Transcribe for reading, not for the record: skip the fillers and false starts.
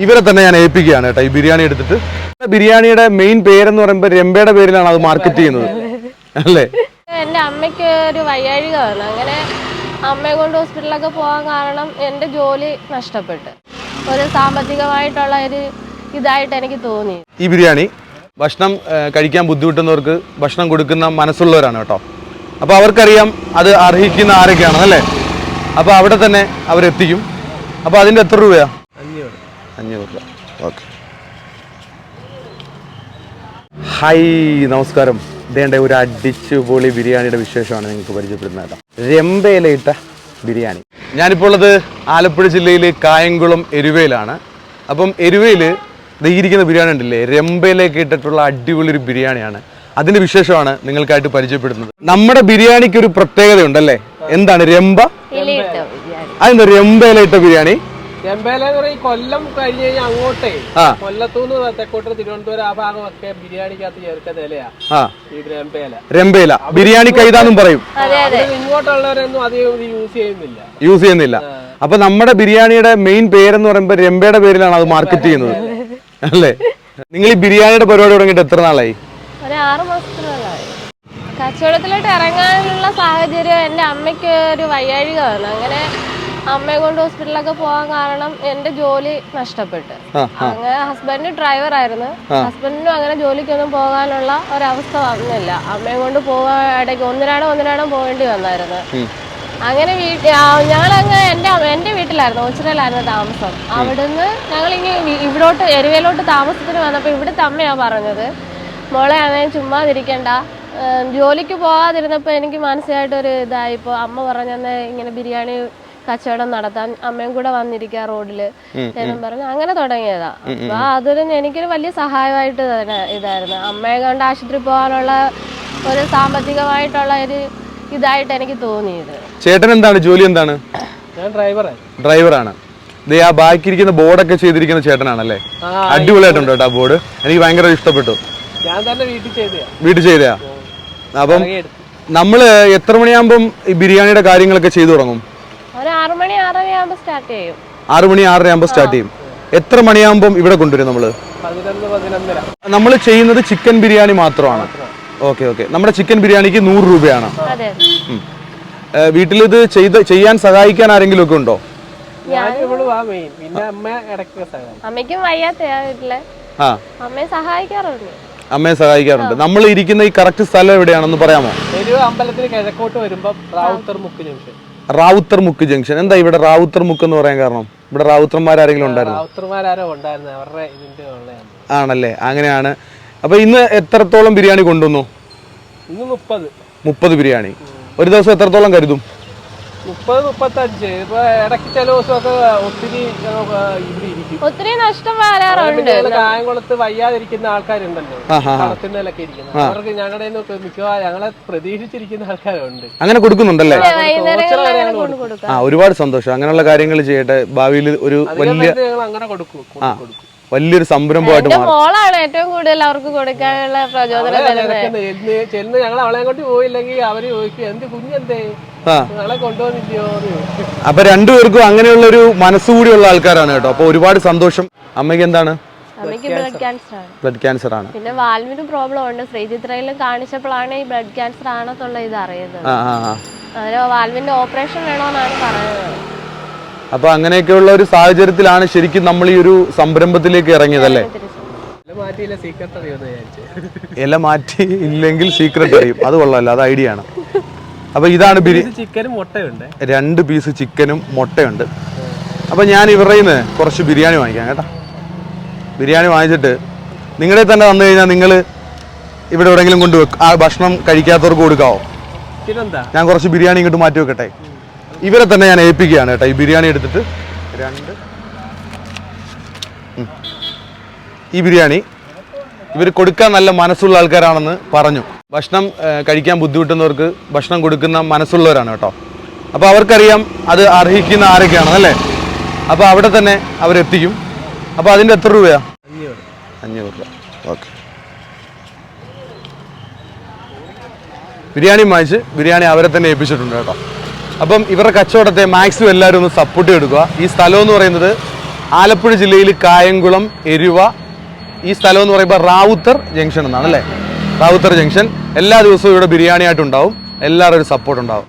ഇവരെ തന്നെ ഞാൻ ഏൽപ്പിക്കുകയാണ് കേട്ടോ ഈ ബിരിയാണി എടുത്തിട്ട്. ബിരിയാണിയുടെ മെയിൻ പേരെന്ന് പറയുമ്പോൾ രംബയുടെ പേരിലാണ് അത് മാർക്കറ്റ് ചെയ്യുന്നത് അല്ലേ? എൻ്റെ അമ്മയ്ക്ക് ഒരു വയ്യാഴിക വന്നു. അങ്ങനെ അമ്മയെ കൊണ്ട് ഹോസ്പിറ്റലിലൊക്കെ പോകാൻ കാരണം എൻ്റെ ജോലി നഷ്ടപ്പെട്ട് ഒരു സാമ്പത്തികമായിട്ടുള്ള ഒരു ഇതായിട്ട് എനിക്ക് തോന്നി. ഈ ബിരിയാണി ഭക്ഷണം കഴിക്കാൻ ബുദ്ധിമുട്ടുന്നവർക്ക് ഭക്ഷണം കൊടുക്കുന്ന മനസ്സുള്ളവരാണ് കേട്ടോ. അപ്പോൾ അവർക്കറിയാം അത് അർഹിക്കുന്ന ആരൊക്കെയാണെന്നല്ലേ. അപ്പോൾ അവിടെ തന്നെ അവരെത്തിക്കും. അപ്പോൾ അതിൻ്റെ എത്ര രൂപയാണ്? 500 രൂപ. ഓക്കെ. ഹായ്, നമസ്കാരം. ഇതേണ്ട ഒരു അടിച്ചുപൊളി ബിരിയാണിയുടെ വിശേഷമാണ് നിങ്ങൾക്ക് പരിചയപ്പെടുന്നത് കേട്ടോ. രംബയിലിട്ട ബിരിയാണി. ഞാനിപ്പോൾ ഉള്ളത് ആലപ്പുഴ ജില്ലയിൽ കായംകുളം എരുവയിലാണ്. അപ്പം എരുവയിൽ ഇരിക്കുന്ന ബിരിയാണി ഉണ്ടല്ലേ, രംബയിലേക്ക് ഇട്ടിട്ടുള്ള അടിപൊളി ഒരു ബിരിയാണിയാണ്. അതിന്റെ വിശേഷമാണ് നിങ്ങൾക്കായിട്ട് പരിചയപ്പെടുന്നത്. നമ്മുടെ ബിരിയാണിക്ക് ഒരു പ്രത്യേകത ഉണ്ടല്ലേ, എന്താണ്? രംബ. അതെന്താ രംബയിലിട്ട ബിരിയാണി? കൊല്ലം കഴിഞ്ഞ് കഴിഞ്ഞാൽ അങ്ങോട്ടേ കൊല്ലത്തൂന്ന് തെക്കോട്ട് തിരുവനന്തപുരം ആ ഭാഗമൊക്കെ ബിരിയാണിക്കകത്ത് ചേർക്കുന്ന ഇലയാ ഈ രംബയില. ബിരിയാണി കൈതാന്നും പറയും. ഇങ്ങോട്ടുള്ളവരൊന്നും അധികം യൂസ് ചെയ്യുന്നില്ല. അപ്പൊ നമ്മുടെ ബിരിയാണിയുടെ മെയിൻ പേരെന്ന് പറയുമ്പോൾ രംബയുടെ പേരിലാണ് അത് മാർക്കറ്റ് ചെയ്യുന്നത് അല്ലേ? നിങ്ങൾ ഈ ബിരിയാണിയുടെ പരിപാടി തുടങ്ങിയിട്ട് എത്ര നാളായി? ഒരു 6 മാസത്തിനുള്ളിലായി. കച്ചവടത്തിലോട്ട് ഇറങ്ങാനുള്ള സാഹചര്യം എൻ്റെ അമ്മയ്ക്ക് ഒരു വയ്യാഴിക വന്നു. അങ്ങനെ അമ്മയെ കൊണ്ട് ഹോസ്പിറ്റലിലൊക്കെ പോകാൻ കാരണം എൻ്റെ ജോലി നഷ്ടപ്പെട്ട്. അങ്ങനെ ഹസ്ബൻഡ് ഡ്രൈവറായിരുന്നു. ഹസ്ബൻഡിനും അങ്ങനെ ജോലിക്കൊന്നും പോകാനുള്ള ഒരവസ്ഥ വന്നില്ല. അമ്മയെ കൊണ്ട് പോകാൻ ഇടയ്ക്ക് ഒന്നിരാടം പോകേണ്ടി വന്നായിരുന്നു. അങ്ങനെ ഞങ്ങളങ്ങ് എൻ്റെ വീട്ടിലായിരുന്നു, ഓച്ചിറയിലായിരുന്നു താമസം. അവിടുന്ന് ഞങ്ങളിങ്ങനെ ഇവിടോട്ട് എരുവയിലോട്ട് താമസത്തിന് വന്നപ്പോൾ ഇവിടുത്തെ അമ്മയാ പറഞ്ഞത്, മോളെ അങ്ങനെ ചുമ്മാതിരിക്കണ്ട, ജോലിക്ക് പോകാതിരുന്നപ്പോൾ എനിക്ക് മാനസികമായിട്ടൊരു ഇതായിപ്പോൾ അമ്മ പറഞ്ഞെന്ന് ഇങ്ങനെ ബിരിയാണി കച്ചവടം നടത്താൻ അമ്മയും കൂടെ വന്നിരിക്കുക റോഡില് എന്നും പറഞ്ഞ് അങ്ങനെ തുടങ്ങിയതാ. അപ്പൊ അതൊരു എനിക്കൊരു വലിയ സഹായമായിട്ട് തന്നെ ഇതായിരുന്നു. അമ്മയെ കൊണ്ട് ആശുപത്രി പോകാനുള്ള ഒരു സാമ്പത്തികമായിട്ടുള്ള ഒരു ഇതായിട്ട് എനിക്ക് തോന്നിയത്. ചേട്ടൻ എന്താണ് ജോലി? എന്താണ്? ഡ്രൈവറാണ്. ആ ബാക്കിയിരിക്കുന്ന ബോർഡൊക്കെ ചെയ്തിരിക്കുന്ന ചേട്ടനാണല്ലേ? അടിപൊളിയായിട്ടുണ്ട് കേട്ടോ ആ ബോർഡ്, എനിക്ക് ഭയങ്കര ഇഷ്ടപ്പെട്ടു. ഞാൻ തന്നെ വീട്ടിൽ ചെയ്തയാ. അപ്പം നമ്മള് എത്ര മണിയാകുമ്പം ഈ ബിരിയാണിയുടെ കാര്യങ്ങളൊക്കെ ചെയ്തു തുടങ്ങും? ഒരു 6 മണി 6:30 ആകുമ്പോൾ സ്റ്റാർട്ട് ചെയ്യും. 6 മണി 6:30 ആകുമ്പോൾ സ്റ്റാർട്ട് ചെയ്യും. എത്ര മണിയാകുമ്പം ഇവിടെ കൊണ്ടുവരും? നമ്മൾ ചെയ്യുന്നത് ചിക്കൻ ബിരിയാണി മാത്രമാണ്. ഓക്കെ. നമ്മുടെ ചിക്കൻ ബിരിയാണിക്ക് 100 രൂപയാണ്. വീട്ടിൽ ഇത് ചെയ്യാൻ സഹായിക്കാൻ ആരെങ്കിലും ഒക്കെ ഉണ്ടോ? അമ്മയ്ക്കും വയ്യാത്തയാ വീട്ടിലെ. അമ്മയെ സഹായിക്കാറുണ്ട്. നമ്മൾ ഇരിക്കുന്ന ഈ കറക്റ്റ് സ്ഥലം എവിടെയാണെന്ന് പറയാമോ? അമ്പലത്തിന് കിഴക്കോട്ട് വരുമ്പോ റാവുത്തർ മുക്ക് ജംഗ്ഷൻ. എന്താ ഇവിടെ റാവുത്തർ മുക്ക് എന്ന് പറയാൻ കാരണം? ഇവിടെ റാവുത്തർമാരെങ്കിലും ഉണ്ടായിരുന്നു? ആണല്ലേ, അങ്ങനെയാണ്. അപ്പൊ ഇന്ന് എത്രത്തോളം ബിരിയാണി കൊണ്ടുവന്നു? 30 ബിരിയാണി. ഒരു ദിവസം എത്രത്തോളം കരുതും? 30-35. ഇപ്പൊ ഇടയ്ക്ക് ചില ദിവസമൊക്കെ ഒത്തിരി നഷ്ടം വരാറുണ്ട്. കായംകുളത്ത് വയ്യാതിരിക്കുന്ന ആൾക്കാരുണ്ടല്ലോ, കളത്തിനൊക്കെ ഇരിക്കുന്നത്, അവർക്ക് ഞങ്ങളുടെ മിക്കവാറും ഞങ്ങളെ പ്രതീക്ഷിച്ചിരിക്കുന്ന ആൾക്കാരുണ്ട്. അങ്ങനെ കൊടുക്കുന്നുണ്ടല്ലേ? ഒരുപാട് സന്തോഷം. അങ്ങനെയുള്ള കാര്യങ്ങൾ ചെയ്യട്ടെ. ഭാവിയിൽ ഒരു അങ്ങനെ കൊടുക്കും. വലിയൊരു സംരംഭമായിട്ട് മോളാണ് ഏറ്റവും കൂടുതൽ അവർക്ക് കൊടുക്കാനുള്ള പ്രചോദനം. ഞങ്ങൾ അവളെ കൊണ്ട് പോയില്ലെങ്കിൽ അവര് ചോദിക്കും, എന്ത് കുഞ്ഞെന്തേ ഞങ്ങളെ കൊണ്ടുപോകുന്നില്ലയോ. അപ്പൊ രണ്ടുപേർക്കും അങ്ങനെയുള്ള ഒരു മനസ്സുകൂടിയുള്ള ആൾക്കാരാണ് കേട്ടോ. അപ്പൊ ഒരുപാട് സന്തോഷം. അമ്മയ്ക്ക് എന്താണ്? ബ്ലഡ് ക്യാൻസർ ആണ്. പിന്നെ വാൽവിന് പ്രോബ്ലം ഉണ്ട്. ശ്രീചിത്രയിലും കാണിച്ചപ്പോഴാണ് ഈ ബ്ലഡ് ക്യാൻസർ ആണെന്നുള്ള ഇത് അറിയുന്നത്. അതിന് വാൽവിന്റെ ഓപ്പറേഷൻ വേണമെന്നാണ് പറയുന്നത്. അപ്പൊ അങ്ങനെയൊക്കെയുള്ള ഒരു സാഹചര്യത്തിലാണ് ശരിക്കും നമ്മൾ ഈ ഒരു സംരംഭത്തിലേക്ക് ഇറങ്ങിയതല്ലേ? ഇല മാറ്റി ഇല്ലെങ്കിൽ സീക്രട്ട് അറിയും. അത് കൊള്ളാമല്ലോ, അത് ഐഡിയ ആണ്. അപ്പൊ ഇതാണ് 2 പീസ് ചിക്കനും മുട്ടയുണ്ട്. അപ്പൊ ഞാൻ ഇവരുടെ നിന്ന് കുറച്ച് ബിരിയാണി വാങ്ങിക്കാം കേട്ടോ. ബിരിയാണി വാങ്ങിച്ചിട്ട് നിങ്ങളെ തന്നെ വന്നു കഴിഞ്ഞാൽ നിങ്ങൾ ഇവിടെ എവിടെയെങ്കിലും കൊണ്ടുവെക്കും. ആ ഭക്ഷണം കഴിക്കാത്തവർക്ക് കൊടുക്കാവോ? ഞാൻ കുറച്ച് ബിരിയാണി ഇങ്ങോട്ട് മാറ്റി വെക്കട്ടെ. ഇവരെ തന്നെ ഞാൻ ഏൽപ്പിക്കുകയാണ് കേട്ടോ ഈ ബിരിയാണി എടുത്തിട്ട്. ഈ ബിരിയാണി ഇവർ കൊടുക്കാൻ നല്ല മനസ്സുള്ള ആൾക്കാരാണെന്ന് പറഞ്ഞു. ഭക്ഷണം കഴിക്കാൻ ബുദ്ധിമുട്ടുന്നവർക്ക് ഭക്ഷണം കൊടുക്കുന്ന മനസ്സുള്ളവരാണ് കേട്ടോ. അപ്പോൾ അവർക്കറിയാം അത് അർഹിക്കുന്ന ആരൊക്കെയാണെന്നല്ലേ. അപ്പോൾ അവിടെ തന്നെ അവരെത്തിക്കും. അപ്പോൾ അതിൻ്റെ എത്ര രൂപയാണ്? 500 രൂപ. ഓക്കെ. ബിരിയാണി വാങ്ങിച്ച് ബിരിയാണി അവരെ തന്നെ ഏൽപ്പിച്ചിട്ടുണ്ട് കേട്ടോ. അപ്പം ഇവരുടെ കച്ചവടത്തെ മാക്സിമം എല്ലാവരും ഒന്ന് സപ്പോർട്ട് കൊടുക്കുക. ഈ സ്ഥലം എന്ന് പറയുന്നത് ആലപ്പുഴ ജില്ലയിൽ കായംകുളം എരുവ ഈ സ്ഥലം എന്ന് പറയുമ്പോൾ റാവുത്തർ ജംഗ്ഷൻ എന്നാണ് അല്ലേ? റാവുത്തർ ജംഗ്ഷൻ എല്ലാ ദിവസവും ഇവിടെ ബിരിയാണി ആയിട്ടുണ്ടാവും. എല്ലാവരും ഒരു സപ്പോർട്ട് ഉണ്ടാവും.